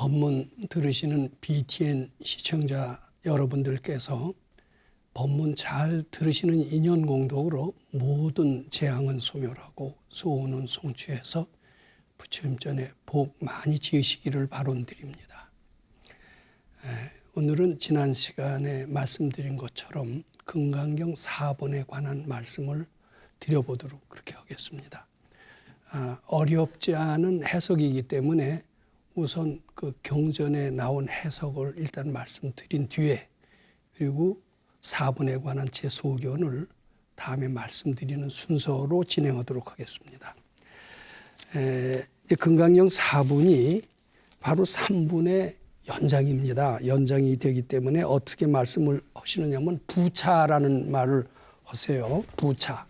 법문 들으시는 BTN 시청자 여러분들께서 법문 잘 들으시는 인연공덕으로 모든 재앙은 소멸하고 소원은 성취해서 부처님 전에 복 많이 지으시기를 바론드립니다. 오늘은 지난 시간에 말씀드린 것처럼 금강경 4번에 관한 말씀을 드려보도록 그렇게 하겠습니다. 어렵지 않은 해석이기 때문에 우선 그 경전에 나온 해석을 일단 말씀드린 뒤에 그리고 4번에 관한 제 소견을 다음에 말씀드리는 순서로 진행하도록 하겠습니다. 금강경 4분이 바로 3분의 연장입니다. 연장이 되기 때문에 어떻게 말씀을 하시느냐면 부차라는 말을 하세요. 부차.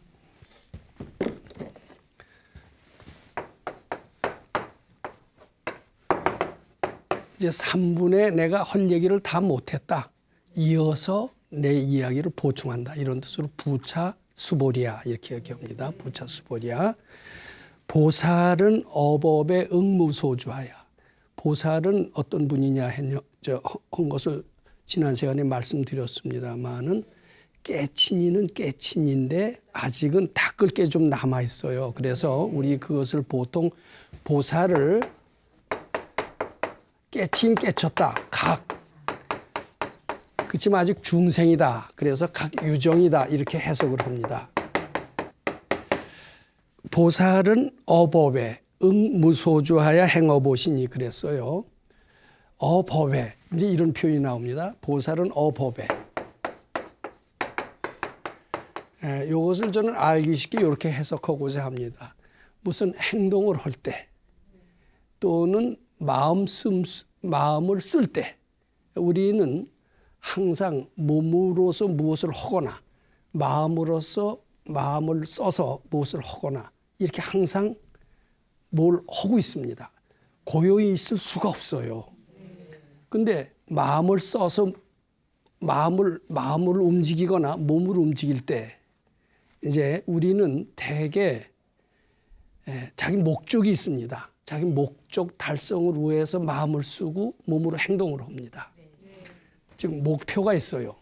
이제 3분에 내가 할 얘기를 다 못했다. 이어서 내 이야기를 보충한다. 이런 뜻으로 부차 수보리야 이렇게 얘기합니다. 부차 수보리야. 보살은 어법에 응무소주하여. 보살은 어떤 분이냐 한 것을 지난 시간에 말씀드렸습니다만은 깨친이는 깨친인데 아직은 닦을 게 좀 남아 있어요. 그래서 우리 그것을 보통 보살을 깨친 깨쳤다. 각. 그렇지만 아직 중생이다. 그래서 각 유정이다. 이렇게 해석을 합니다. 보살은 어법에 응무소주하여 행어보시니 그랬어요. 어법에 이제 이런 표현이 나옵니다. 보살은 어법에. 이것을 저는 알기 쉽게 이렇게 해석하고자 합니다. 무슨 행동을 할 때 또는 마음을 쓸 때 우리는 항상 몸으로서 무엇을 하거나 마음으로서 마음을 써서 무엇을 하거나 이렇게 항상 뭘 하고 있습니다. 고요히 있을 수가 없어요. 근데 마음을 써서 마음을 움직이거나 몸을 움직일 때 이제 우리는 대개 자기 목적이 있습니다. 자기 목적 달성을 위해서 마음을 쓰고 몸으로 행동을 합니다. 즉 목표가 있어요.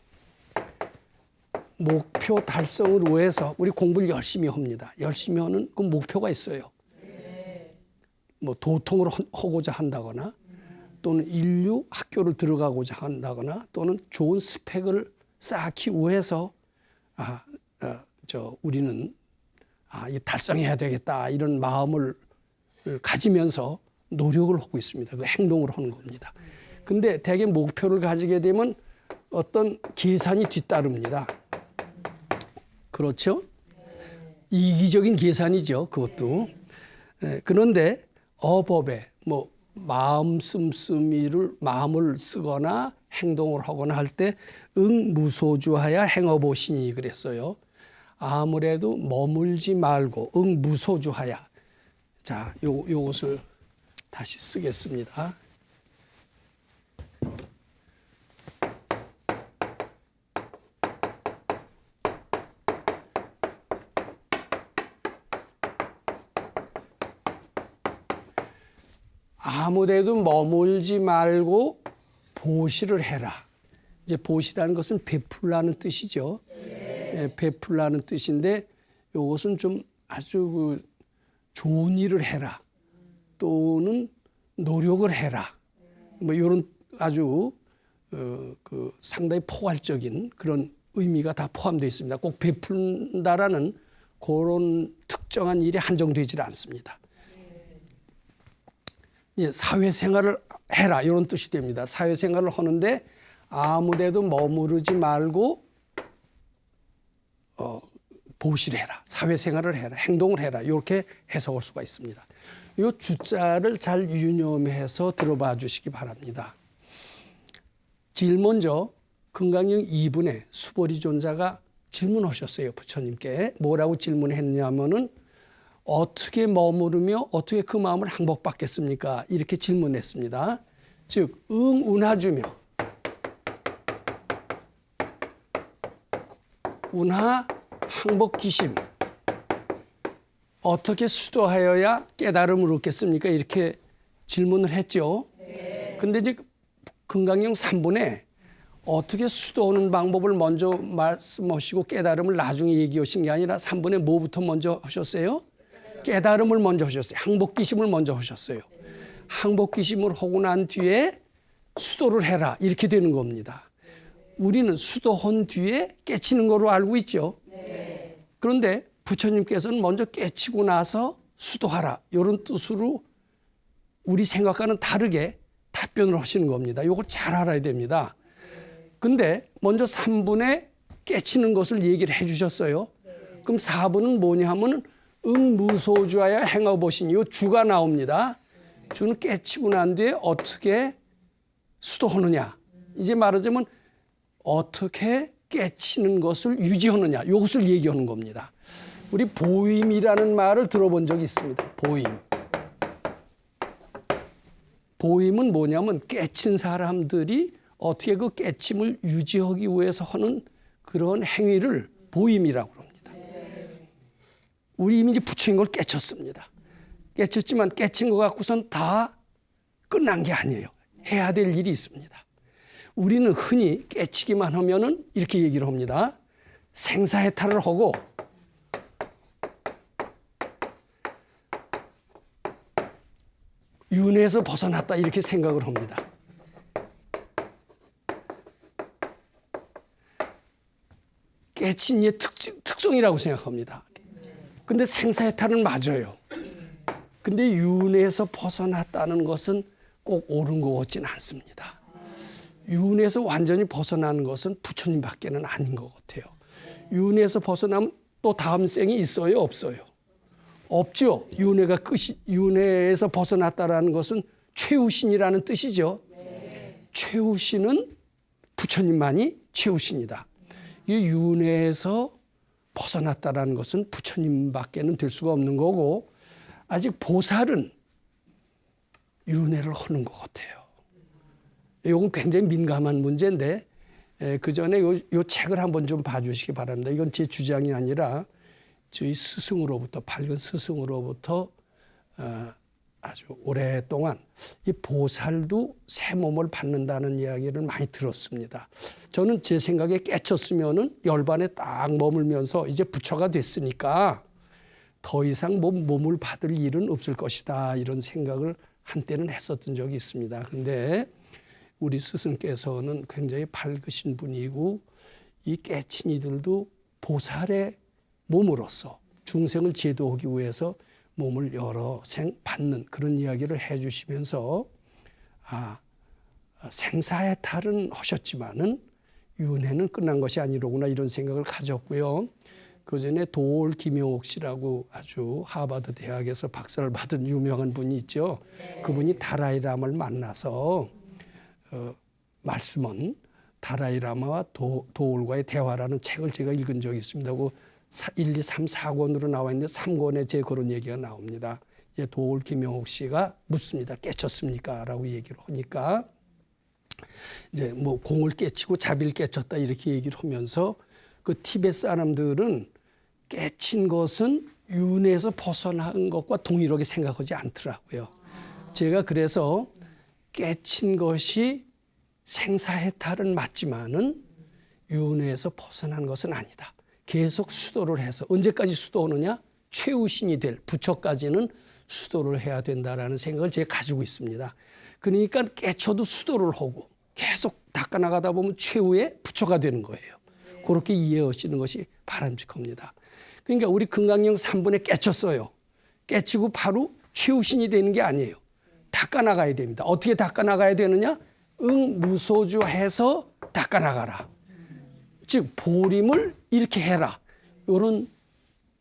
목표 달성을 위해서 우리 공부를 열심히 합니다. 열심히 하는 그 목표가 있어요. 뭐 도통을 하고자 한다거나 또는 인류 학교를 들어가고자 한다거나 또는 좋은 스펙을 쌓기 위해서 우리는 이 달성해야 되겠다 이런 마음을 가지면서 노력을 하고 있습니다. 그 행동을 하는 겁니다. 근데 대개 목표를 가지게 되면 어떤 계산이 뒤따릅니다. 그렇죠? 이기적인 계산이죠. 그것도. 그런데 어법에 뭐 마음을 쓰거나 행동을 하거나 할 때 응무소주하여 행어보시니 그랬어요. 아무래도 머물지 말고 응무소주하여. 자, 요것을 다시 쓰겠습니다. 아무데도 머물지 말고 보시를 해라. 이제 보시라는 것은 베풀라는 뜻이죠. 베풀라는 뜻인데 이것은 좀 아주 좋은 일을 해라. 또는 노력을 해라. 뭐 이런 아주 상당히 포괄적인 그런 의미가 다 포함되어 있습니다. 꼭 베푼다라는 그런 특정한 일에 한정되지 않습니다. 사회생활을 해라 이런 뜻이 됩니다. 사회생활을 하는데 아무데도 머무르지 말고 보시를 해라. 사회생활을 해라. 행동을 해라. 이렇게 해석할 수가 있습니다. 이 주자를 잘 유념해서 들어봐 주시기 바랍니다. 제일 먼저 금강경 2분에 수보리존자가 질문하셨어요. 부처님께. 뭐라고 질문했냐면은 어떻게 머무르며 어떻게 그 마음을 항복받겠습니까? 이렇게 질문했습니다. 즉 응운하주며 운하 항복기심 어떻게 수도하여야 깨달음을 얻겠습니까? 이렇게 질문을 했죠. 근데 이제 금강경 3분에 어떻게 수도하는 방법을 먼저 말씀하시고 깨달음을 나중에 얘기하신 게 아니라 3분에 뭐부터 먼저 하셨어요? 깨달음을 먼저 하셨어요. 항복기심을 먼저 하셨어요. 항복기심을 하고 난 뒤에 수도를 해라 이렇게 되는 겁니다. 우리는 수도한 뒤에 깨치는 거로 알고 있죠. 그런데 부처님께서는 먼저 깨치고 나서 수도하라 이런 뜻으로 우리 생각과는 다르게 답변을 하시는 겁니다. 이걸 잘 알아야 됩니다. 근데 먼저 3분에 깨치는 것을 얘기를 해 주셨어요. 그럼 4분은 뭐냐 하면 응무소주하여 행하보시니 이 주가 나옵니다. 주는 깨치고 난 뒤에 어떻게 수도하느냐. 이제 말하자면 어떻게 깨치는 것을 유지하느냐. 이것을 얘기하는 겁니다. 우리 보임이라는 말을 들어본 적이 있습니다. 보임. 보임은 뭐냐면 깨친 사람들이 어떻게 그 깨침을 유지하기 위해서 하는 그런 행위를 보임이라고 합니다. 우리 이미 이제 부처인 걸 깨쳤습니다. 깨쳤지만 깨친 것 갖고선 다 끝난 게 아니에요. 해야 될 일이 있습니다. 우리는 흔히 깨치기만 하면은 이렇게 얘기를 합니다. 생사해탈을 하고 윤회에서 벗어났다 이렇게 생각을 합니다. 깨친 이의 특성이라고 생각합니다. 근데 생사해탈은 맞아요. 근데 윤회에서 벗어났다는 것은 꼭 옳은 것 같지는 않습니다. 윤회에서 완전히 벗어나는 것은 부처님밖에는 아닌 것 같아요. 윤회에서 벗어나면 또 다음 생이 있어요, 없어요? 없죠. 윤회가 끝이, 윤회에서 벗어났다라는 것은 최후신이라는 뜻이죠. 최후신은 부처님만이 최후신이다. 이 윤회에서 벗어났다라는 것은 부처님밖에는 될 수가 없는 거고, 아직 보살은 윤회를 하는 것 같아요. 이건 굉장히 민감한 문제인데 그 전에 요 책을 한번 좀 봐주시기 바랍니다. 이건 제 주장이 아니라 저희 스승으로부터, 밝은 스승으로부터 아주 오랫동안 이 보살도 새 몸을 받는다는 이야기를 많이 들었습니다. 저는 제 생각에 깨쳤으면은 열반에 딱 머물면서 이제 부처가 됐으니까 더 이상 몸을 받을 일은 없을 것이다 이런 생각을 한때는 했었던 적이 있습니다. 근데 우리 스승께서는 굉장히 밝으신 분이고 이 깨친 이들도 보살의 몸으로서 중생을 제도하기 위해서 몸을 여러 생 받는 그런 이야기를 해 주시면서 생사해탈은 하셨지만은 윤회는 끝난 것이 아니로구나 이런 생각을 가졌고요. 그 전에 도올 김용옥 씨라고 아주 하버드 대학에서 박사를 받은 유명한 분이 있죠. 그분이 달라이라마를 만나서 말씀은 달라이라마와 도올과의 대화라는 책을 제가 읽은 적이 있습니다. 그 1, 2, 3, 4권으로 나와 있는데 3권에 제 그런 얘기가 나옵니다. 이제 도올 김용옥 씨가 묻습니다. 깨쳤습니까? 라고 얘기를 하니까 이제 뭐 공을 깨치고 자비를 깨쳤다 이렇게 얘기를 하면서 그 티베트 사람들은 깨친 것은 윤회에서 벗어난 것과 동일하게 생각하지 않더라고요. 제가 그래서 깨친 것이 생사해탈은 맞지만은 윤회에서 벗어난 것은 아니다. 계속 수도를 해서 언제까지 수도하느냐? 최후신이 될 부처까지는 수도를 해야 된다라는 생각을 제가 가지고 있습니다. 그러니까 깨쳐도 수도를 하고 계속 닦아나가다 보면 최후의 부처가 되는 거예요. 그렇게 이해하시는 것이 바람직합니다. 그러니까 우리 금강경 3분에 깨쳤어요. 깨치고 바로 최후신이 되는 게 아니에요. 닦아나가야 됩니다. 어떻게 닦아나가야 되느냐? 응무소주해서 닦아나가라. 즉 보림을 이렇게 해라. 이런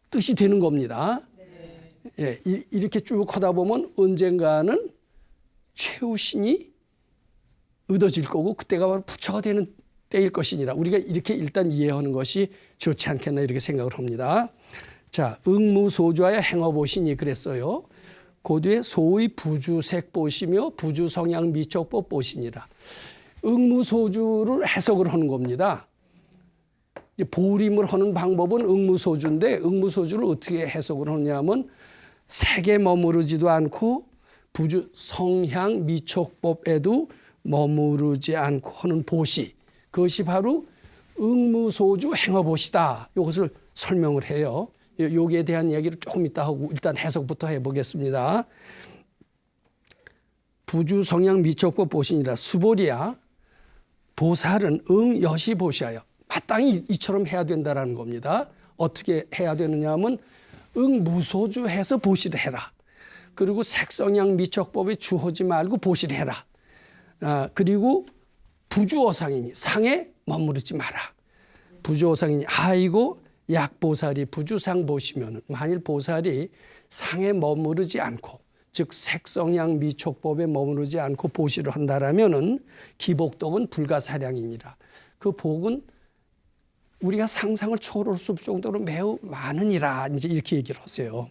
뜻이 되는 겁니다. 예, 이렇게 쭉 하다 보면 언젠가는 최후신이 얻어질 거고 그때가 바로 부처가 되는 때일 것이니라. 우리가 이렇게 일단 이해하는 것이 좋지 않겠나 이렇게 생각을 합니다. 자, 응무소주하여 행하보시니 그랬어요. 그 뒤에 소위 부주색 보시며 부주성향 미척법 보시니라. 응무소주를 해석을 하는 겁니다. 보림을 하는 방법은 응무소주인데 응무소주를 어떻게 해석을 하느냐 하면 색에 머무르지도 않고 부주 성향 미촉법에도 머무르지 않고 하는 보시, 그것이 바로 응무소주 행어보시다. 이것을 설명을 해요. 여기에 대한 이야기를 조금 이따 하고 일단 해석부터 해보겠습니다. 부주 성향 미촉법 보시니라 수보리야 보살은 응여시 보시하여 마땅히 이처럼 해야 된다라는 겁니다. 어떻게 해야 되느냐 하면 응무소주 해서 보시를 해라. 그리고 색성향 미촉법에 주하지 말고 보시를 해라. 그리고 부주어상이니 상에 머무르지 마라. 부주어상이니 아이고 약보살이 부주상 보시면 만일 보살이 상에 머무르지 않고 즉 색성향 미촉법에 머무르지 않고 보시를 한다라면은 기복덕은 불가사량이니라. 그 복은 우리가 상상을 초월할 수 없을 정도로 매우 많으니라. 이제 이렇게 얘기를 하세요.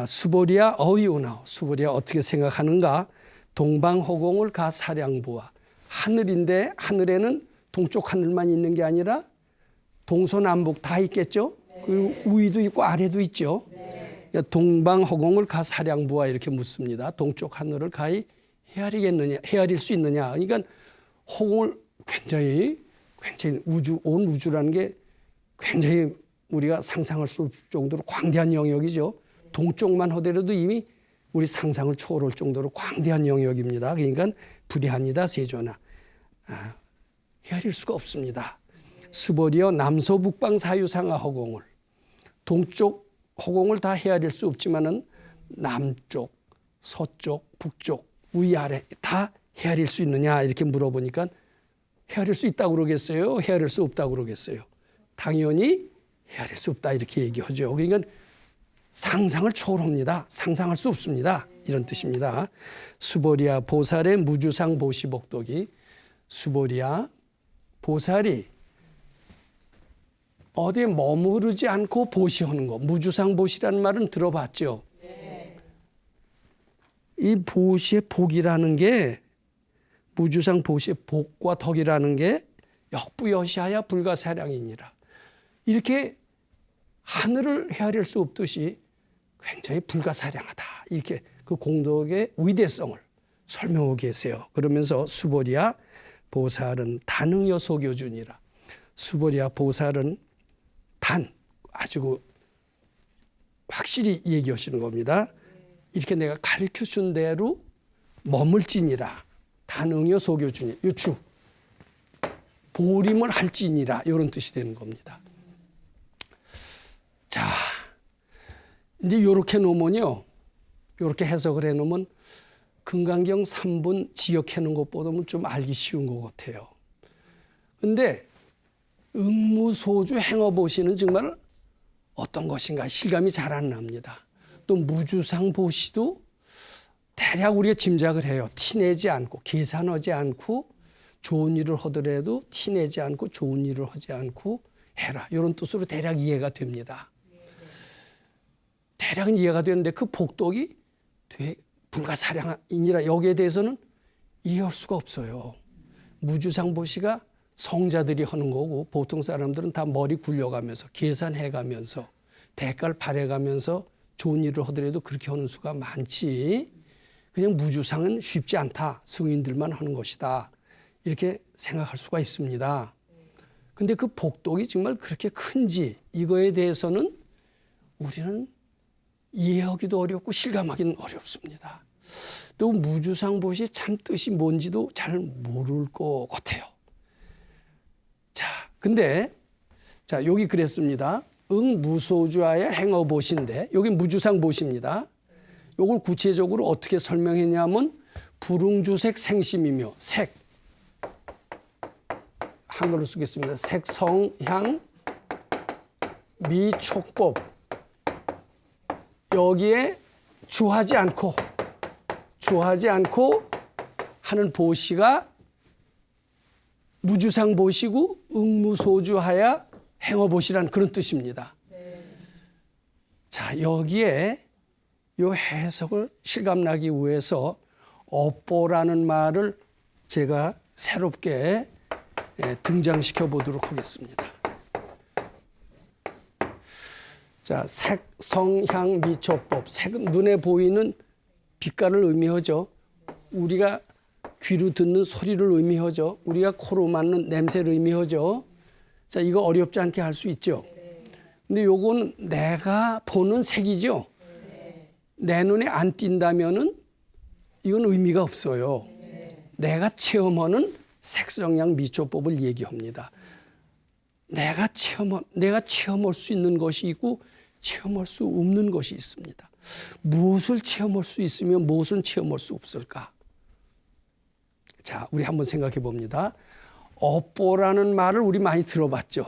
수보리야 어이오나오. 수보리야 어떻게 생각하는가? 동방호공을 가 사량부와 하늘인데 하늘에는 동쪽 하늘만 있는 게 아니라 동서남북 다 있겠죠. 그리고 위도 있고 아래도 있죠. 동방호공을 가 사량부와 이렇게 묻습니다. 동쪽 하늘을 가히 헤아릴 수 있느냐. 그러니까 호공을 굉장히 온 우주라는 게 굉장히 우리가 상상할 수 없을 정도로 광대한 영역이죠. 동쪽만 하더라도 이미 우리 상상을 초월할 정도로 광대한 영역입니다. 그러니까 불이하니다 세존아. 헤아릴 수가 없습니다. 수보리여 남서북방 사유상하 허공을 동쪽 허공을 다 헤아릴 수 없지만은 남쪽, 서쪽, 북쪽, 위아래 다 헤아릴 수 있느냐 이렇게 물어보니까 헤아릴 수 있다고 그러겠어요? 헤아릴 수 없다고 그러겠어요? 당연히 헤아릴 수 없다 이렇게 얘기하죠. 그러니까 상상을 초월합니다. 상상할 수 없습니다. 이런 뜻입니다. 수보리야 보살의 무주상 보시복독이 수보리야 보살이 어디에 머무르지 않고 보시하는 거. 무주상 보시라는 말은 들어봤죠. 이 보시의 복이라는 게 무주상 보시의 복과 덕이라는 게 역부여시하야 불가사량이니라. 이렇게 하늘을 헤아릴 수 없듯이 굉장히 불가사량하다. 이렇게 그 공덕의 위대성을 설명하고 계세요. 그러면서 수보리야 보살은 단응여소교준이라. 수보리야 보살은 아주 확실히 얘기하시는 겁니다. 이렇게 내가 가르쳐준 대로 머물지니라. 단응여 소교주니 유추 보림을 할지니라 이런 뜻이 되는 겁니다. 자, 이제 이렇게 놓으면요, 이렇게 해석을 해놓으면 금강경 3분 지역해 놓은 것보다는 좀 알기 쉬운 것 같아요. 근데 응무소주 행어보시는 정말 어떤 것인가 실감이 잘 안 납니다. 또 무주상 보시도 대략 우리가 짐작을 해요. 티내지 않고 계산하지 않고 좋은 일을 하더라도 티내지 않고 좋은 일을 하지 않고 해라. 이런 뜻으로 대략 이해가 됩니다. 대략은 이해가 되는데 그 복덕이 불가사량이니라 여기에 대해서는 이해할 수가 없어요. 무주상 보시가 성자들이 하는 거고 보통 사람들은 다 머리 굴려가면서 계산해가면서 대가를 바래가면서 좋은 일을 하더라도 그렇게 하는 수가 많지. 그냥 무주상은 쉽지 않다. 승인들만 하는 것이다. 이렇게 생각할 수가 있습니다. 근데 그 복덕이 정말 그렇게 큰지 이거에 대해서는 우리는 이해하기도 어렵고 실감하기는 어렵습니다. 또 무주상 보시 참 뜻이 뭔지도 잘 모를 것 같아요. 근데 자 여기 그랬습니다. 응무소주하여 행어보시인데 여기 무주상 보시입니다. 이걸 구체적으로 어떻게 설명했냐면 불응주색 생심이며 색 한글로 쓰겠습니다. 색성향 미촉법 여기에 주하지 않고 하는 보시가 무주상 보시고 응무소주하야 행어보시라는 그런 뜻입니다. 자, 여기에 이 해석을 실감나기 위해서 업보라는 말을 제가 새롭게 등장시켜 보도록 하겠습니다. 자, 색, 성, 향, 미촉법. 색은 눈에 보이는 빛깔을 의미하죠. 우리가 귀로 듣는 소리를 의미하죠. 우리가 코로 맡는 냄새를 의미하죠. 자, 이거 어렵지 않게 할 수 있죠. 근데 요건 내가 보는 색이죠. 내 눈에 안 띈다면은 이건 의미가 없어요. 내가 체험하는 색성향 미초법을 얘기합니다. 내가 체험할 수 있는 것이 있고 체험할 수 없는 것이 있습니다. 무엇을 체험할 수 있으면 무엇은 체험할 수 없을까? 자, 우리 한번 생각해 봅니다. 업보라는 말을 우리 많이 들어봤죠.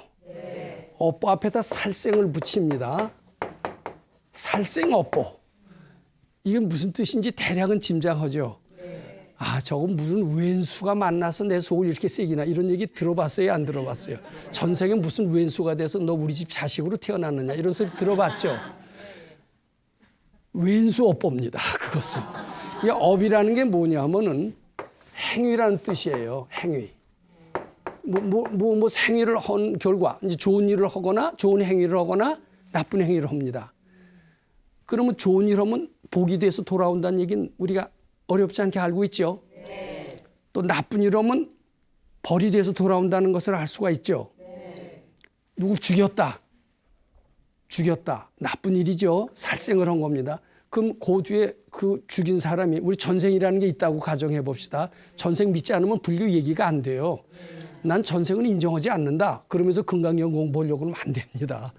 업보 앞에다 살생을 붙입니다. 살생업보. 이게 무슨 뜻인지 대략은 짐작하죠. 아, 저건 무슨 왼수가 만나서 내 속을 이렇게 새기나 이런 얘기 들어봤어요? 안 들어봤어요? 전생에 무슨 왼수가 돼서 너 우리 집 자식으로 태어났느냐 이런 소리 들어봤죠? 왼수업보입니다. 그것은. 이 업이라는 게 뭐냐면은 행위라는 뜻이에요. 행위. 행위를 한 결과 이제 좋은 일을 하거나 좋은 행위를 하거나 나쁜 행위를 합니다. 그러면 좋은 일 하면 복이 돼서 돌아온다는 얘기는 우리가 어렵지 않게 알고 있죠. 또 나쁜 일 하면 벌이 돼서 돌아온다는 것을 알 수가 있죠. 누굴 죽였다. 나쁜 일이죠. 살생을 한 겁니다. 그럼 그 뒤에 그 죽인 사람이 우리 전생이라는 게 있다고 가정해 봅시다. 전생 믿지 않으면 불교 얘기가 안 돼요. 난 전생은 인정하지 않는다. 그러면서 금강경 공부하려고 하면 안 됩니다.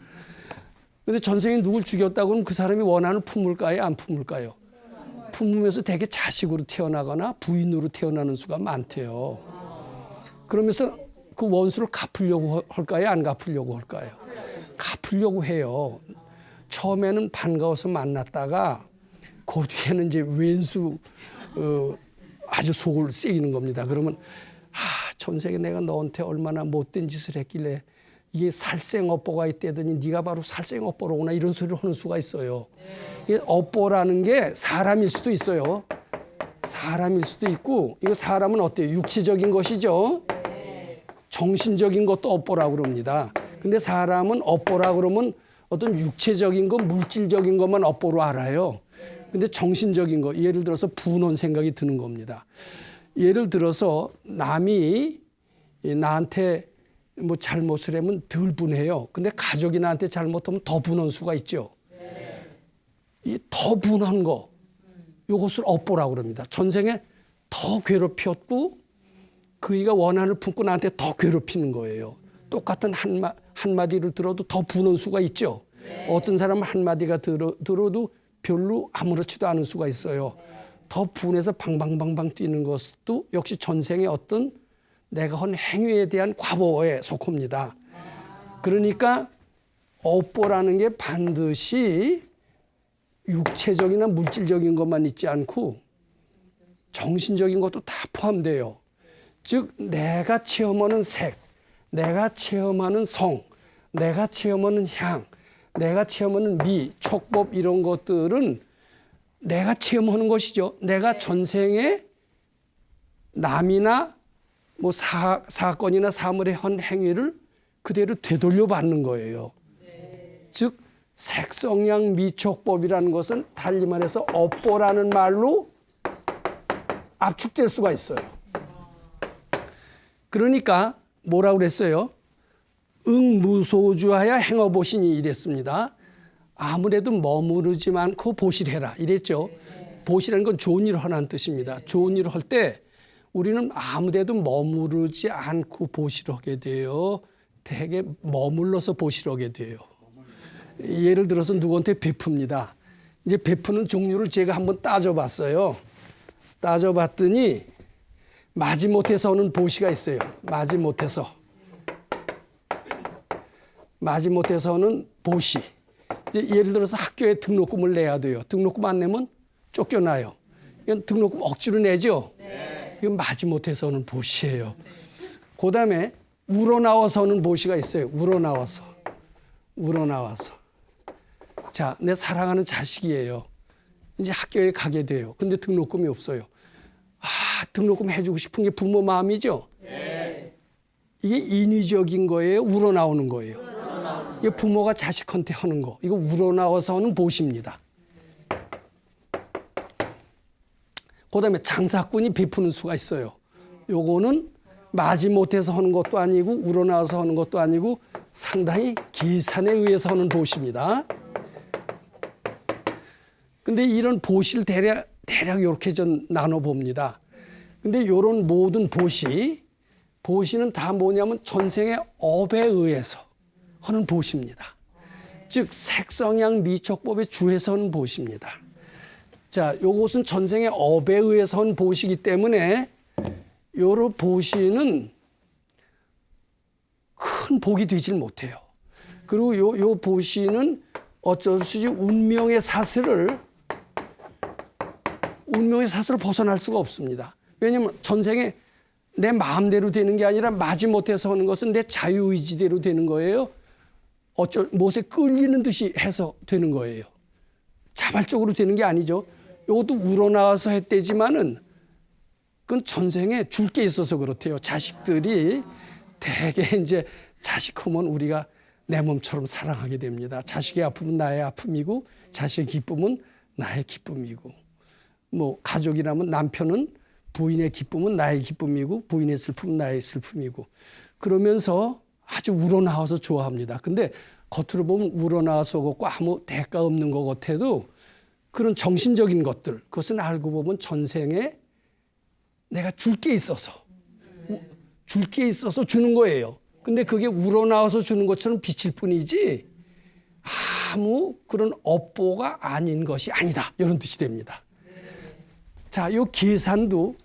근데 전생에 누굴 죽였다고 하면 그 사람이 원하는 품을까요? 안 품을까요? 품으면서 되게 자식으로 태어나거나 부인으로 태어나는 수가 많대요. 그러면서 그 원수를 갚으려고 할까요? 안 갚으려고 할까요? 갚으려고 해요. 처음에는 반가워서 만났다가 그 뒤에는 이제 왼수 아주 속을 새기는 겁니다. 그러면 전생에 내가 너한테 얼마나 못된 짓을 했길래 이게 살생업보가 있다더니 네가 바로 살생업보로구나 이런 소리를 하는 수가 있어요. 이게 업보라는 게 사람일 수도 있어요. 사람일 수도 있고 이거 사람은 어때요? 육체적인 것이죠. 정신적인 것도 업보라고 그럽니다. 근데 사람은 업보라 그러면 어떤 육체적인 것, 물질적인 것만 업보로 알아요. 근데 정신적인 거, 예를 들어서 분한 생각이 드는 겁니다. 예를 들어서 남이 나한테 뭐 잘못을 하면 덜 분해요. 근데 가족이 나한테 잘못하면 더 분한 수가 있죠. 이 더 분한 거, 이것을 업보라고 그럽니다. 전생에 더 괴롭혔고 그이가 원한을 품고 나한테 더 괴롭히는 거예요. 똑같은 한마디를 들어도 더 분한 수가 있죠. 어떤 사람은 한마디가 들어도 별로 아무렇지도 않은 수가 있어요. 더 분해서 방방방방 뛰는 것도 역시 전생의 어떤 내가 한 행위에 대한 과보에 속합니다. 그러니까 업보라는 게 반드시 육체적이나 물질적인 것만 있지 않고 정신적인 것도 다 포함돼요. 즉 내가 체험하는 색, 내가 체험하는 성, 내가 체험하는 향, 내가 체험하는 미, 촉법 이런 것들은 내가 체험하는 것이죠. 내가 전생에 남이나 뭐 사건이나 사물에 한 행위를 그대로 되돌려 받는 거예요. 즉 색성향 미촉법이라는 것은 달리 말해서 업보라는 말로 압축될 수가 있어요. 그러니까 뭐라고 그랬어요? 응무소주하여 행어보시니 이랬습니다. 아무래도 머무르지 않고 보시해라 이랬죠. 보시라는 건 좋은 일을 하라는 뜻입니다. 좋은 일을 할 때 우리는 아무데도 머무르지 않고 보시를 하게 돼요. 되게 머물러서 보시를 하게 돼요. 예를 들어서 누구한테 베풉니다. 이제 베푸는 종류를 제가 한번 따져봤어요. 따져봤더니 마지못해서 오는 보시가 있어요. 마지못해서 오는 보시. 이제 예를 들어서 학교에 등록금을 내야 돼요. 등록금 안 내면 쫓겨나요. 이건 등록금 억지로 내죠. 이건 마지못해서 오는 보시예요. 그다음에 우러나와서 오는 보시가 있어요. 우러나와서. 자, 내 사랑하는 자식이에요. 이제 학교에 가게 돼요. 근데 등록금이 없어요. 등록금 해주고 싶은 게 부모 마음이죠. 이게 인위적인 거예요. 우러나오는 거예요. 이게 부모가 자식한테 하는 거. 이거 우러나와서 하는 보시입니다. 그다음에 장사꾼이 베푸는 수가 있어요. 요거는 마지못해서 하는 것도 아니고 우러나와서 하는 것도 아니고 상당히 계산에 의해서 하는 보시입니다. 근데 이런 보시를 대략 이렇게 좀 나눠봅니다. 근데 이런 모든 보시는 다 뭐냐면 전생의 업에 의해서 하는 보시입니다. 즉 색성향 미척법의 주에서 하는 보시입니다. 자, 요것은 전생의 업에 의해서 한 보시이기 때문에 요런 보시는 큰 복이 되질 못해요. 그리고 요 보시는 어쩔 수 없이 운명의 사슬을 벗어날 수가 없습니다. 왜냐하면 전생에 내 마음대로 되는 게 아니라 마지못해서 하는 것은 내 자유의지대로 되는 거예요. 못에 끌리는 듯이 해서 되는 거예요. 자발적으로 되는 게 아니죠. 이것도 우러나와서 했대지만은 그건 전생에 줄 게 있어서 그렇대요. 자식들이 되게 이제 자식 크면 우리가 내 몸처럼 사랑하게 됩니다. 자식의 아픔은 나의 아픔이고 자식의 기쁨은 나의 기쁨이고 뭐 가족이라면 남편은 부인의 기쁨은 나의 기쁨이고 부인의 슬픔은 나의 슬픔이고 그러면서 아주 우러나와서 좋아합니다. 근데 겉으로 보면 우러나와서 걷고 아무 대가 없는 것 같아도 그런 정신적인 것들 그것은 알고 보면 전생에 내가 줄 게 있어서 주는 거예요. 근데 그게 우러나와서 주는 것처럼 비칠 뿐이지 아무 그런 업보가 아닌 것이 아니다. 이런 뜻이 됩니다. 자, 요 계산도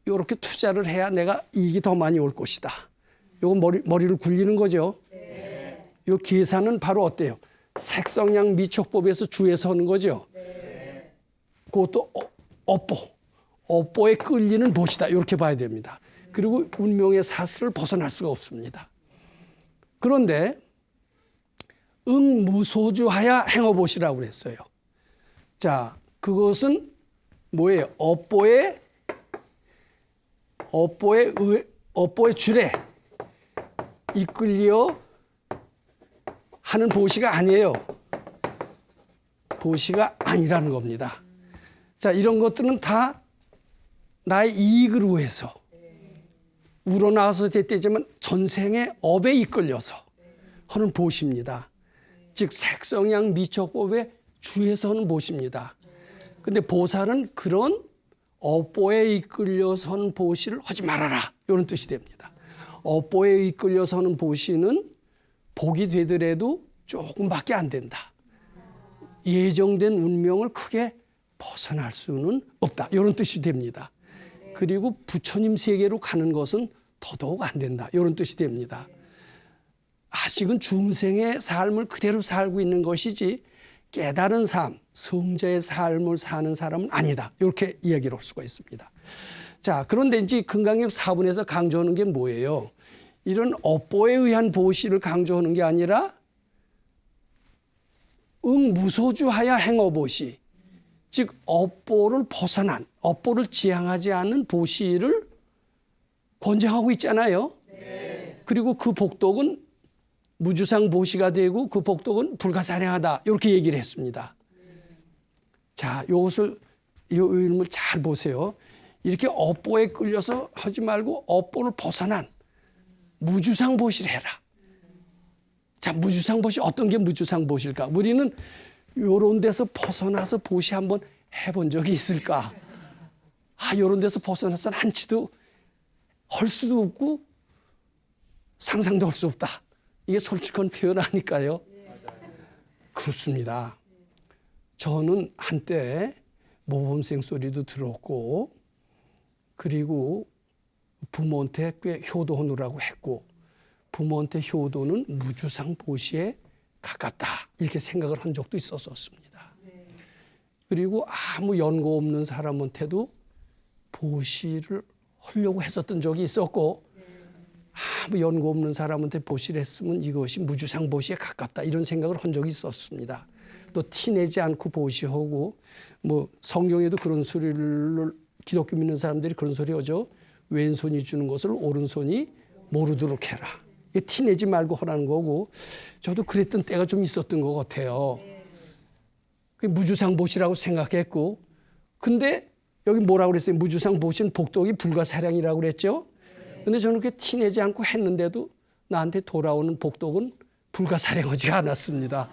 요렇게 투자를 해야 내가 이익이 더 많이 올 것이다. 요거 머리를 굴리는 거죠. 요 계산은 바로 어때요? 색성향 미척법에서 주에서 하는 거죠. 그것도 업보에 끌리는 보시다. 이렇게 봐야 됩니다. 그리고 운명의 사슬을 벗어날 수가 없습니다. 그런데 응무소주하야 행어보시라고 그랬어요. 자, 그것은 뭐예요? 업보의 줄에 이끌려 하는 보시가 아니에요. 보시가 아니라는 겁니다. 자, 이런 것들은 다 나의 이익을 위해서 우러나와서 됐지만 전생의 업에 이끌려서 하는 보시입니다. 즉 색성향 미척법의 주에서 하는 보시입니다. 근데 보살은 그런 업보에 이끌려서 하는 보시를 하지 말아라. 이런 뜻이 됩니다. 업보에 이끌려서 하는 보시는 복이 되더라도 조금밖에 안 된다. 예정된 운명을 크게 벗어날 수는 없다. 이런 뜻이 됩니다. 그리고 부처님 세계로 가는 것은 더더욱 안 된다. 이런 뜻이 됩니다. 아직은 중생의 삶을 그대로 살고 있는 것이지 깨달은 삶, 성자의 삶을 사는 사람은 아니다. 이렇게 이야기를 할 수가 있습니다. 자, 그런데 이제 금강경 4분에서 강조하는 게 뭐예요? 이런 업보에 의한 보시를 강조하는 게 아니라 무소주하야 행어보시, 즉 업보를 벗어난, 업보를 지향하지 않는 보시를 권장하고 있잖아요. 네. 그리고 그 복덕은 무주상 보시가 되고 그 복덕은 불가사량하다. 이렇게 얘기를 했습니다. 자, 이것을 이 의문을 잘 보세요. 이렇게 업보에 끌려서 하지 말고 업보를 벗어난 무주상 보시를 해라. 자, 무주상 보시 어떤 게 무주상 보실까? 우리는 요런 데서 벗어나서 보시 한번 해본 적이 있을까? 요런 데서 벗어나서 한치도 할 수도 없고 상상도 할 수 없다. 이게 솔직한 표현 아닐까요? 그렇습니다. 저는 한때 모범생 소리도 들었고 그리고 부모한테 꽤 효도하느라고 했고 부모한테 효도는 무주상 보시에 가깝다 이렇게 생각을 한 적도 있었습니다. 그리고 아무 연고 없는 사람한테도 보시를 하려고 했었던 적이 있었고 아무 연고 없는 사람한테 보시를 했으면 이것이 무주상 보시에 가깝다 이런 생각을 한 적이 있었습니다. 또 티내지 않고 보시하고 뭐 성경에도 그런 소리를 기독교 믿는 사람들이 그런 소리 하죠. 왼손이 주는 것을 오른손이 모르도록 해라. 티내지 말고 하라는 거고 저도 그랬던 때가 좀 있었던 것 같아요. 무주상 보시라고 생각했고 근데 여기 뭐라고 그랬어요? 무주상 보시는 복덕이 불가사량이라고 그랬죠? 근데 저는 그렇게 티내지 않고 했는데도 나한테 돌아오는 복덕은 불가사량하지가 않았습니다.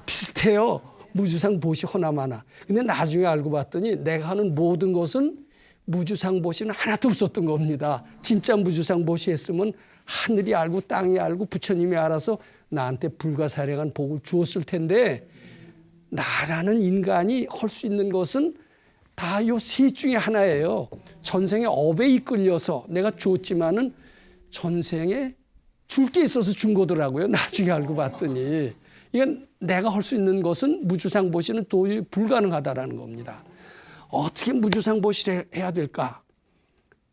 비슷해요. 무주상 보시 허나마나. 근데 나중에 알고 봤더니 내가 하는 모든 것은 무주상 보시는 하나도 없었던 겁니다. 진짜 무주상 보시 했으면 하늘이 알고 땅이 알고 부처님이 알아서 나한테 불가사량한 복을 주었을 텐데, 나라는 인간이 할 수 있는 것은 다 요 셋 중에 하나예요. 전생에 업에 이끌려서 내가 줬지만은 전생에 줄 게 있어서 준 거더라고요. 나중에 알고 봤더니. 이건 내가 할 수 있는 것은 무주상 보시는 도저히 불가능하다라는 겁니다. 어떻게 무주상 보시를 해야 될까?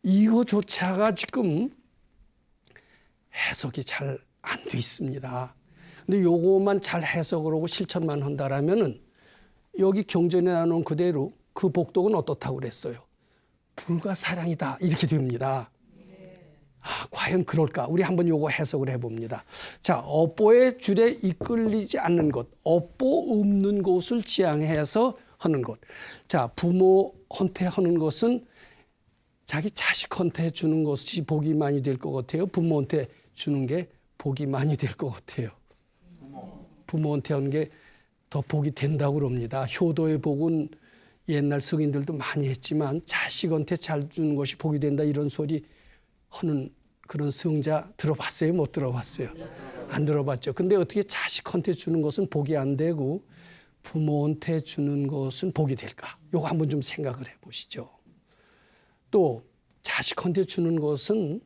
이거조차가 지금 해석이 잘 안 돼 있습니다. 근데 요거만 잘 해석을 하고 실천만 한다라면은 여기 경전에 나눈 그대로 그 복덕은 어떻다고 그랬어요? 불가사량이다. 이렇게 됩니다. 과연 그럴까? 우리 한번 요거 해석을 해봅니다. 자, 업보의 줄에 이끌리지 않는 것, 업보 없는 곳을 지향해서 하는 것. 자, 부모한테 하는 것은 자기 자식한테 주는 것이 복이 많이 될 것 같아요. 부모한테 주는 게 복이 많이 될 것 같아요. 부모한테 하는 게 더 복이 된다고 그럽니다. 효도의 복은 옛날 성인들도 많이 했지만 자식한테 잘 주는 것이 복이 된다 이런 소리 하는 그런 성자 들어봤어요? 못 들어봤어요? 안 들어봤죠. 근데 어떻게 자식한테 주는 것은 복이 안 되고 부모한테 주는 것은 복이 될까? 요거 한번 좀 생각을 해보시죠. 또 자식한테 주는 것은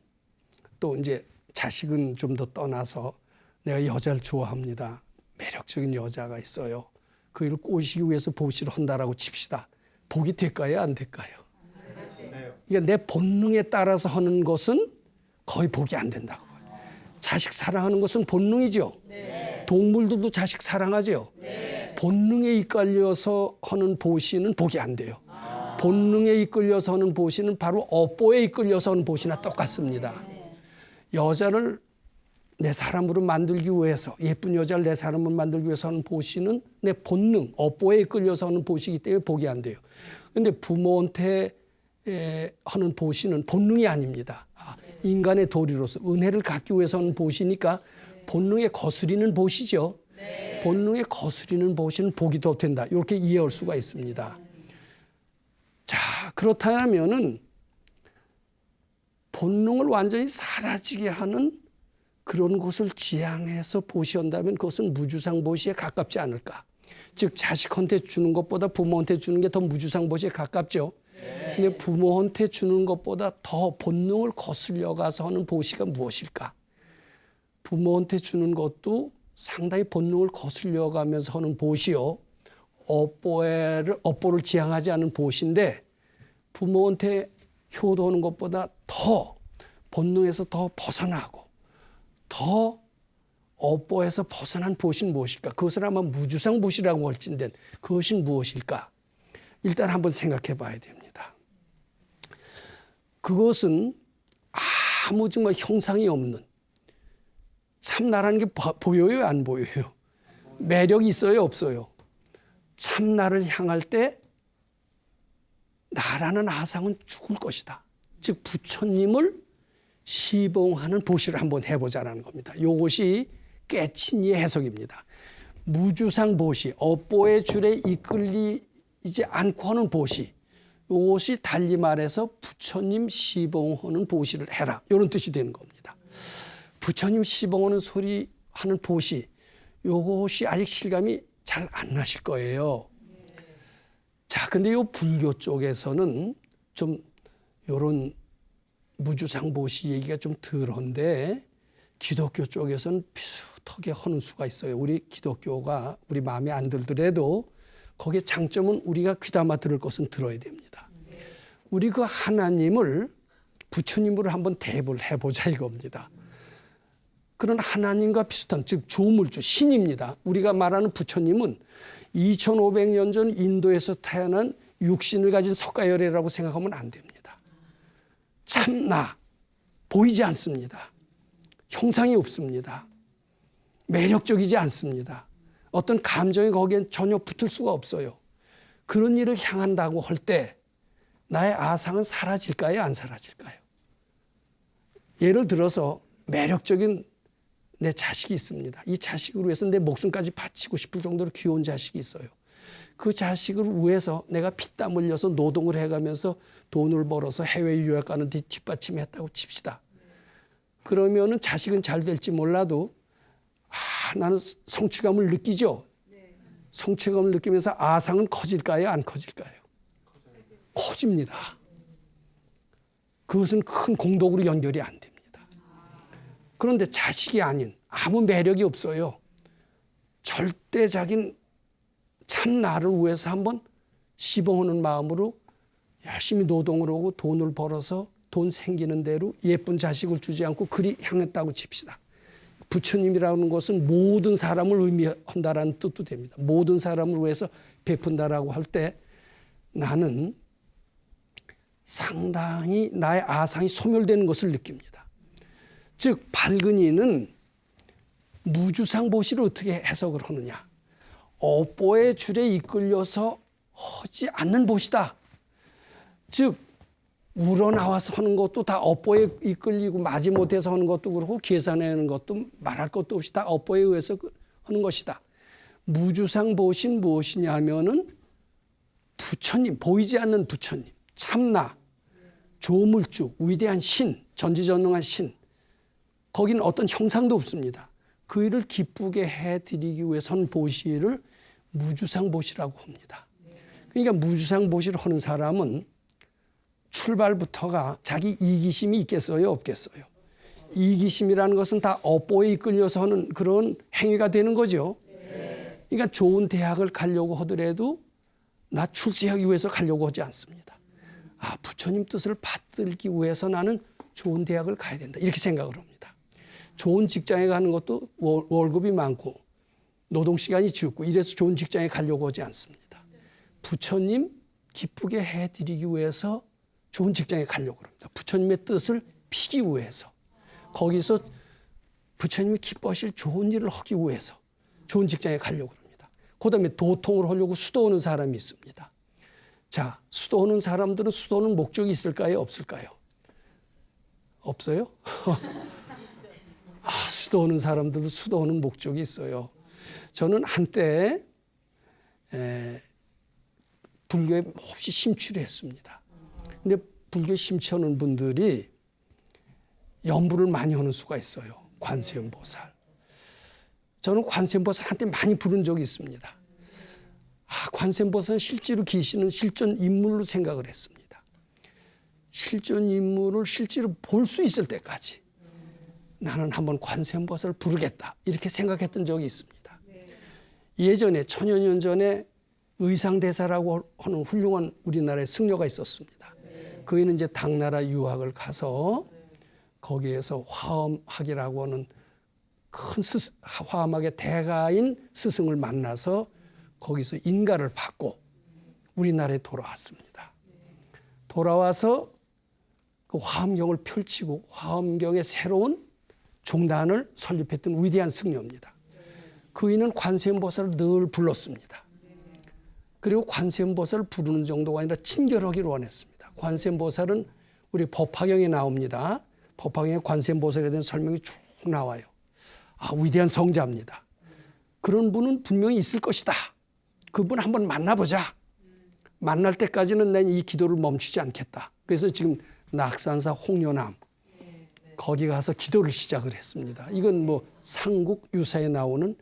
또 이제 자식은 좀 더 떠나서 내가 여자를 좋아합니다. 매력적인 여자가 있어요. 그를 꼬시기 위해서 보시를 한다라고 칩시다. 복이 될까요? 안 될까요? 그러니까 내 본능에 따라서 하는 것은 거의 복이 안 된다고. 자식 사랑하는 것은 본능이죠. 네. 동물들도 자식 사랑하죠. 네. 본능에 이끌려서 하는 보시는 복이 안 돼요. 본능에 이끌려서 하는 보시는 바로 업보에 이끌려서 하는 보시나 똑같습니다. 여자를 내 사람으로 만들기 위해서, 예쁜 여자를 내 사람으로 만들기 위해서 하는 보시는 내 본능, 업보에 이끌려서 하는 보시기 때문에 복이 안 돼요. 그런데 부모한테 하는 보시는 본능이 아닙니다. 인간의 도리로서 은혜를 갖기 위해서 하는 보시니까 본능에 거스리는 보시죠. 본능에 거스리는 보시는 복이 더 된다. 이렇게 이해할 수가 있습니다. 자, 그렇다면은 본능을 완전히 사라지게 하는 그런 것을 지향해서 보시한다면 그것은 무주상 보시에 가깝지 않을까. 즉 자식한테 주는 것보다 부모한테 주는 게 더 무주상 보시에 가깝죠. 근데 부모한테 주는 것보다 더 본능을 거슬려 가서 하는 보시가 무엇일까? 부모한테 주는 것도 상당히 본능을 거슬려 가면서 하는 보시요. 업보를 지향하지 않은 보시인데 부모한테 효도하는 것보다 더 본능에서 더 벗어나고 더 업보에서 벗어난 보시는 무엇일까? 그것을 아마 무주상 보시라고 할진된 그것이 무엇일까? 일단 한번 생각해 봐야 됩니다. 그것은 아무 정말 형상이 없는 참나라는 게 보여요? 안 보여요? 매력이 있어요? 없어요? 참나를 향할 때 나라는 아상은 죽을 것이다. 즉 부처님을 시봉하는 보시를 한번 해보자는 겁니다. 이것이 깨친 이의 해석입니다. 무주상 보시, 업보의 줄에 이끌리지 않고 하는 보시, 이것이 달리 말해서 부처님 시봉하는 보시를 해라. 이런 뜻이 되는 겁니다. 부처님 시봉하는 소리 하는 보시, 이것이 아직 실감이 잘 안 나실 거예요. 자, 근데 이 불교 쪽에서는 좀 이런 무주상 보시 얘기가 좀 덜한데 기독교 쪽에서는 비슷하게 하는 수가 있어요. 우리 기독교가 우리 마음에 안 들더라도 거기에 장점은 우리가 귀담아 들을 것은 들어야 됩니다. 우리 그 하나님을 부처님으로 한번 대입을 해보자 이겁니다. 그런 하나님과 비슷한 즉 조물주 신입니다. 우리가 말하는 부처님은 2500년 전 인도에서 태어난 육신을 가진 석가열애라고 생각하면 안 됩니다. 참나 보이지 않습니다. 형상이 없습니다. 매력적이지 않습니다. 어떤 감정이 거기엔 전혀 붙을 수가 없어요. 그런 일을 향한다고 할 때 나의 아상은 사라질까요? 안 사라질까요? 예를 들어서 매력적인 내 자식이 있습니다. 이 자식을 위해서 내 목숨까지 바치고 싶을 정도로 귀여운 자식이 있어요. 그 자식을 위해서 내가 피땀 흘려서 노동을 해가면서 돈을 벌어서 해외 유학 가는 데 뒷받침했다고 칩시다. 그러면은 자식은 잘 될지 몰라도 나는 성취감을 느끼죠. 성취감을 느끼면서 아상은 커질까요? 안 커질까요? 커집니다. 그것은 큰 공덕으로 연결이 안 됩니다. 그런데 자식이 아닌 아무 매력이 없어요. 절대적인 참 나를 위해서 한번 시봉하는 마음으로 열심히 노동을 하고 돈을 벌어서 돈 생기는 대로 예쁜 자식을 주지 않고 그리 향했다고 칩시다. 부처님이라는 것은 모든 사람을 의미한다라는 뜻도 됩니다. 모든 사람을 위해서 베푼다라고 할 때 나는 상당히 나의 아상이 소멸되는 것을 느낍니다. 즉 밝은 이는 무주상보시를 어떻게 해석을 하느냐. 업보의 줄에 이끌려서 하지 않는 보시다. 즉 우러나와서 하는 것도 다 업보에 이끌리고 마지못해서 하는 것도 그렇고 계산하는 것도 말할 것도 없이 다 업보에 의해서 하는 것이다. 무주상보시는 무엇이냐 하면은 부처님, 보이지 않는 부처님, 참나, 조물주, 위대한 신, 전지전능한 신, 거기는 어떤 형상도 없습니다. 그 일을 기쁘게 해드리기 위해서는 보시를 무주상보시라고 합니다. 그러니까 무주상보시를 하는 사람은 출발부터가 자기 이기심이 있겠어요? 없겠어요? 이기심이라는 것은 다 업보에 이끌려서 하는 그런 행위가 되는 거죠. 그러니까 좋은 대학을 가려고 하더라도 나 출세하기 위해서 가려고 하지 않습니다. 부처님 뜻을 받들기 위해서 나는 좋은 대학을 가야 된다. 이렇게 생각을 합니다. 좋은 직장에 가는 것도 월급이 많고 노동시간이 적고 이래서 좋은 직장에 가려고 하지 않습니다. 부처님 기쁘게 해드리기 위해서 좋은 직장에 가려고 합니다. 부처님의 뜻을 피기 위해서 거기서 부처님이 기뻐하실 좋은 일을 하기 위해서 좋은 직장에 가려고 합니다. 그다음에 도통을 하려고 수도하는 사람이 있습니다. 자, 수도하는 사람들은 수도하는 목적이 있을까요? 없을까요? 없어요? 수도하는 사람들도 수도하는 목적이 있어요. 저는 한때 불교에 몹시 심취를 했습니다. 근데 불교에 심취하는 분들이 연부를 많이 하는 수가 있어요. 관세음보살. 저는 관세음보살한테 많이 부른 적이 있습니다. 관세음보살은 실제로 계시는 실존 인물로 생각을 했습니다. 실존 인물을 실제로 볼 수 있을 때까지 나는 한번 관세음보살을 부르겠다 이렇게 생각했던 적이 있습니다. 예전에 천여년 전에 의상대사라고 하는 훌륭한 우리나라의 승려가 있었습니다. 그이는 이제 당나라 유학을 가서 거기에서 화엄학이라고 하는 큰 화엄학의 대가인 스승을 만나서 거기서 인가를 받고 우리나라에 돌아왔습니다. 돌아와서 그 화엄경을 펼치고 화엄경의 새로운 종단을 설립했던 위대한 승려입니다. 그이는 관세음보살을 늘 불렀습니다. 그리고 관세음보살을 부르는 정도가 아니라 친결하기를 원했습니다. 관세음보살은 우리 법화경에 나옵니다. 법화경에 관세음보살에 대한 설명이 쭉 나와요. 위대한 성자입니다. 그런 분은 분명히 있을 것이다. 그분 한번 만나보자. 만날 때까지는 난 이 기도를 멈추지 않겠다. 그래서 지금 낙산사 홍련암 거기 가서 기도를 시작을 했습니다. 이건 뭐 삼국유사에 나오는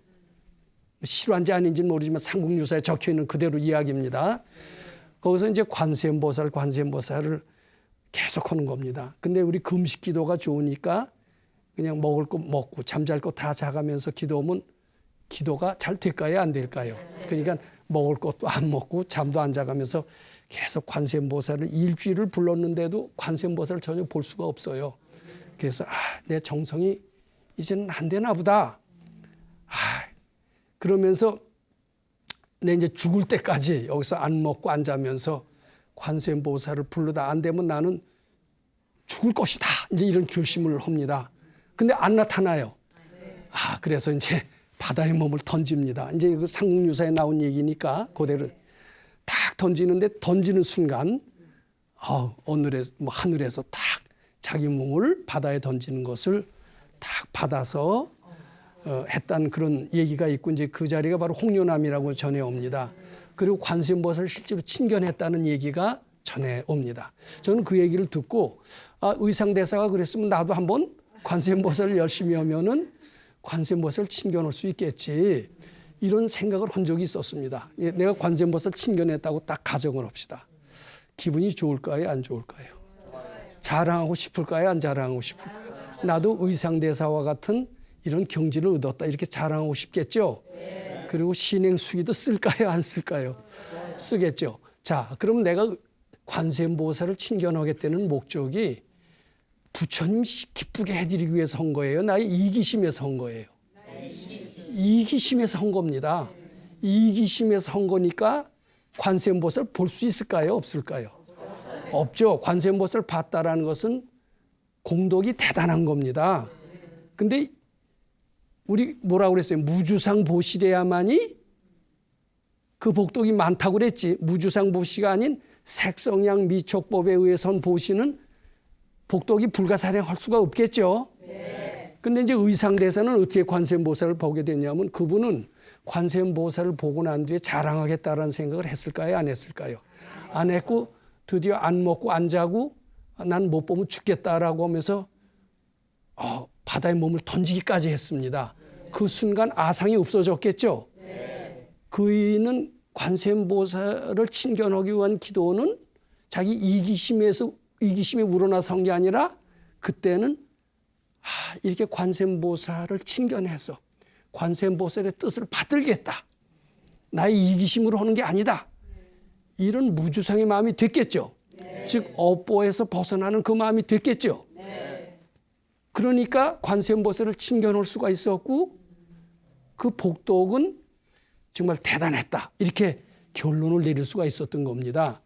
실화인지 아닌지는 모르지만 삼국유사에 적혀있는 그대로 이야기입니다. 거기서 이제 관세음보살을 계속하는 겁니다. 근데 우리 금식 기도가 좋으니까 그냥 먹을 거 먹고 잠잘 거 다 자가면서 기도하면 기도가 잘 될까요? 안 될까요? 그러니까 먹을 것도 안 먹고 잠도 안 자가면서 계속 관세음보살을 일주일을 불렀는데도 관세음보살을 전혀 볼 수가 없어요. 그래서 내 정성이 이제는 안 되나 보다. 그러면서 내 이제 죽을 때까지 여기서 안 먹고 안 자면서 관세음보살을 부르다 안 되면 나는 죽을 것이다. 이제 이런 결심을 합니다. 근데 안 나타나요. 그래서 이제 바다에 몸을 던집니다. 이제 그 삼국유사에 나온 얘기니까 그대로 탁 던지는데 던지는 순간 하늘에서 탁 자기 몸을 바다에 던지는 것을 탁 받아서 했다는 그런 얘기가 있고 이제 그 자리가 바로 홍련암이라고 전해옵니다. 그리고 관세음보살을 실제로 친견했다는 얘기가 전해옵니다. 저는 그 얘기를 듣고 의상대사가 그랬으면 나도 한번 관세음보살을 열심히 하면은 관세음보살을 친견할 수 있겠지. 이런 생각을 한 적이 있었습니다. 내가 관세음보살 친견했다고 딱 가정을 합시다. 기분이 좋을까요? 안 좋을까요? 자랑하고 싶을까요? 안 자랑하고 싶을까요? 나도 의상대사와 같은 이런 경지를 얻었다. 이렇게 자랑하고 싶겠죠? 그리고 신행수기도 쓸까요? 안 쓸까요? 쓰겠죠. 자, 그럼 내가 관세음보살을 친견하겠다는 목적이 부처님 기쁘게 해드리기 위해서 한 거예요? 나의 이기심에서 한 거예요? 이기심에서 한 겁니다. 이기심에서 한 거니까 관세음보살 볼 수 있을까요? 없을까요? 없죠. 관세음보살 봤다라는 것은 공덕이 대단한 겁니다. 근데 우리 뭐라고 그랬어요? 무주상 보시래야만이 그 복덕이 많다고 그랬지. 무주상 보시가 아닌 색성양 미촉법에 의해선 보시는 복덕이 불가사량할 수가 없겠죠. 근데 이제 의상대사는 어떻게 관세음보살을 보게 됐냐면 그분은 관세음보살을 보고 난 뒤에 자랑하겠다라는 생각을 했을까요? 안 했을까요? 안 했고 드디어 안 먹고 안 자고 난 못 보면 죽겠다라고 하면서 바다에 몸을 던지기까지 했습니다. 그 순간 아상이 없어졌겠죠. 그이는 관세음보살을 친견하기 위한 기도는 자기 이기심에 우러나서 한 게 아니라 그때는 이렇게 관세음보살을 친견해서 관세음보살의 뜻을 받들겠다. 나의 이기심으로 하는 게 아니다. 이런 무주상의 마음이 됐겠죠. 즉 업보에서 벗어나는 그 마음이 됐겠죠. 그러니까 관세음보살을 친견할 수가 있었고 그 복덕은 정말 대단했다. 이렇게 결론을 내릴 수가 있었던 겁니다.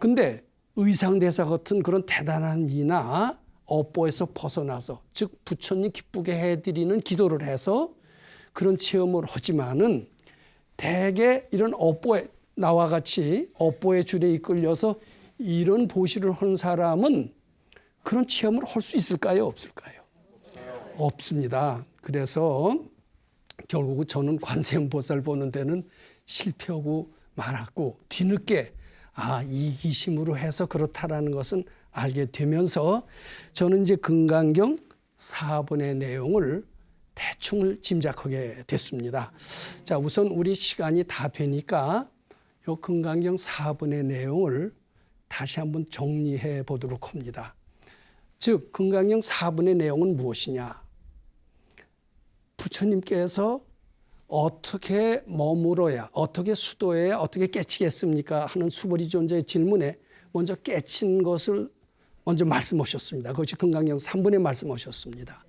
근데 의상대사 같은 그런 대단한 이나 업보에서 벗어나서 즉 부처님 기쁘게 해드리는 기도를 해서 그런 체험을 하지만은 대개 이런 업보에 나와 같이 업보의 줄에 이끌려서 이런 보시를 한 사람은 그런 체험을 할 수 있을까요? 없을까요? 없습니다. 그래서 결국 저는 관세음보살 보는 데는 실패하고 말았고 뒤늦게 이기심으로 해서 그렇다라는 것은 알게 되면서 저는 이제 금강경 4번의 내용을 대충 짐작하게 됐습니다. 자, 우선 우리 시간이 다 되니까 이 금강경 4번의 내용을 다시 한번 정리해 보도록 합니다. 즉 금강경 4번의 내용은 무엇이냐? 부처님께서 어떻게 머물어야, 어떻게 수도해야, 어떻게 깨치겠습니까? 하는 수보리 존재의 질문에 먼저 깨친 것을 먼저 말씀하셨습니다. 그것이 금강경 3번에 말씀하셨습니다.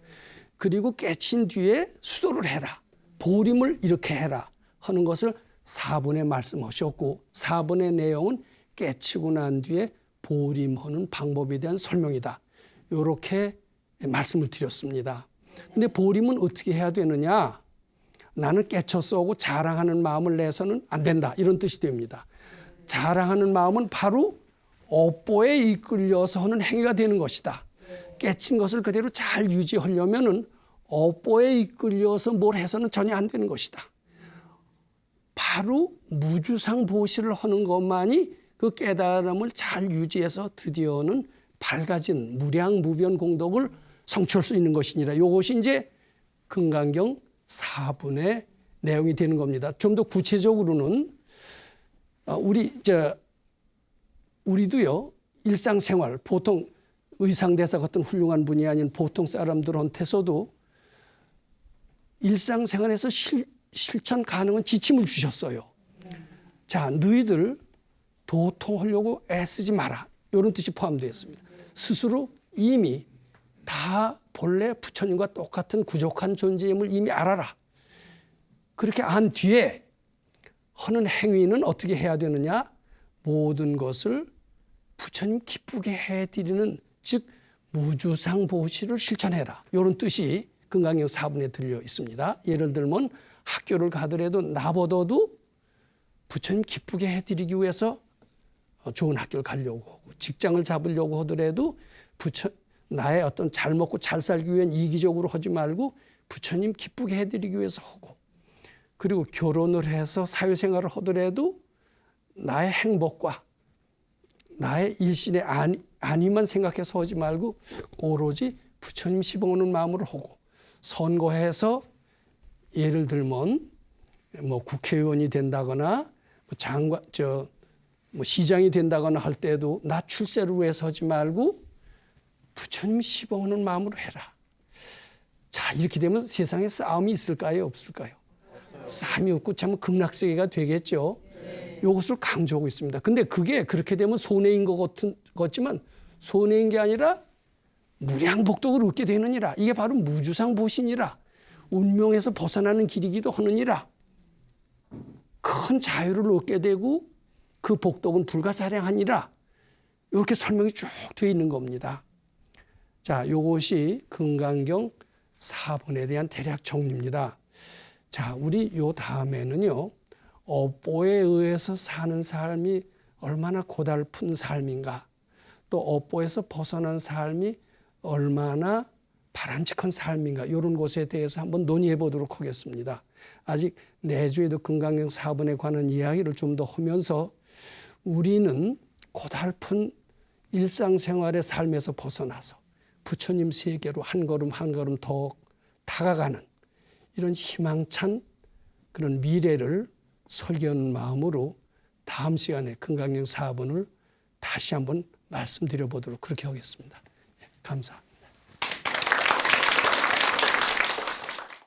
그리고 깨친 뒤에 수도를 해라. 보림을 이렇게 해라. 하는 것을 4번에 말씀하셨고 4번의 내용은 깨치고 난 뒤에 보림하는 방법에 대한 설명이다. 이렇게 말씀을 드렸습니다. 근데 보림은 어떻게 해야 되느냐? 나는 깨쳤어 하고 자랑하는 마음을 내서는 안 된다. 이런 뜻이 됩니다. 자랑하는 마음은 바로 업보에 이끌려서 하는 행위가 되는 것이다. 깨친 것을 그대로 잘 유지하려면은 업보에 이끌려서 뭘 해서는 전혀 안 되는 것이다. 바로 무주상 보시를 하는 것만이 그 깨달음을 잘 유지해서 드디어는 밝아진 무량무변 공덕을 성취할 수 있는 것이니라. 이것이 이제 금강경 4분의 내용이 되는 겁니다. 좀 더 구체적으로는 우리도요 일상생활 보통 의상대사 같은 훌륭한 분이 아닌 보통 사람들한테서도 일상생활에서 실천 가능한 지침을 주셨어요. 자, 너희들 도통하려고 애쓰지 마라. 이런 뜻이 포함되어 있습니다. 스스로 이미 다 본래 부처님과 똑같은 부족한 존재임을 이미 알아라. 그렇게 안 뒤에 하는 행위는 어떻게 해야 되느냐? 모든 것을 부처님 기쁘게 해드리는 즉 무주상 보시를 실천해라. 이런 뜻이 금강경 4분에 들려 있습니다. 예를 들면 학교를 가더라도 나보다도 부처님 기쁘게 해드리기 위해서 좋은 학교를 가려고 하고 직장을 잡으려고 하더라도 나의 어떤 잘 먹고 잘 살기 위한 이기적으로 하지 말고 부처님 기쁘게 해드리기 위해서 하고 그리고 결혼을 해서 사회생활을 하더라도 나의 행복과 나의 일신의 안위만 생각해서 하지 말고 오로지 부처님 시봉하는 마음으로 하고 선거해서 예를 들면 뭐 국회의원이 된다거나 시장이 된다거나 할 때도 나 출세를 위해서 하지 말고 부처님 시봉하는 마음으로 해라. 자, 이렇게 되면 세상에 싸움이 있을까요? 없을까요? 싸움이 없고 참 극락세계가 되겠죠. 이것을 강조하고 있습니다. 근데 그게 그렇게 되면 손해인 것 같지만 손해인 게 아니라 무량복덕을 얻게 되느니라. 이게 바로 무주상보신이라. 운명에서 벗어나는 길이기도 하느니라. 큰 자유를 얻게 되고 그 복덕은 불가사량하니라. 이렇게 설명이 쭉 되어 있는 겁니다. 자, 이것이 금강경 4번에 대한 대략 정리입니다. 자, 우리 요 다음에는요. 업보에 의해서 사는 삶이 얼마나 고달픈 삶인가. 또 업보에서 벗어난 삶이 얼마나 바람직한 삶인가. 이런 것에 대해서 한번 논의해 보도록 하겠습니다. 아직 내주에도 금강경 4번에 관한 이야기를 좀 더 하면서 우리는 고달픈 일상생활의 삶에서 벗어나서 부처님 세계로 한 걸음 한 걸음 더 다가가는 이런 희망찬 그런 미래를 설계하는 마음으로 다음 시간에 금강경 4번을 다시 한번 말씀드려 보도록 그렇게 하겠습니다. 감사합니다.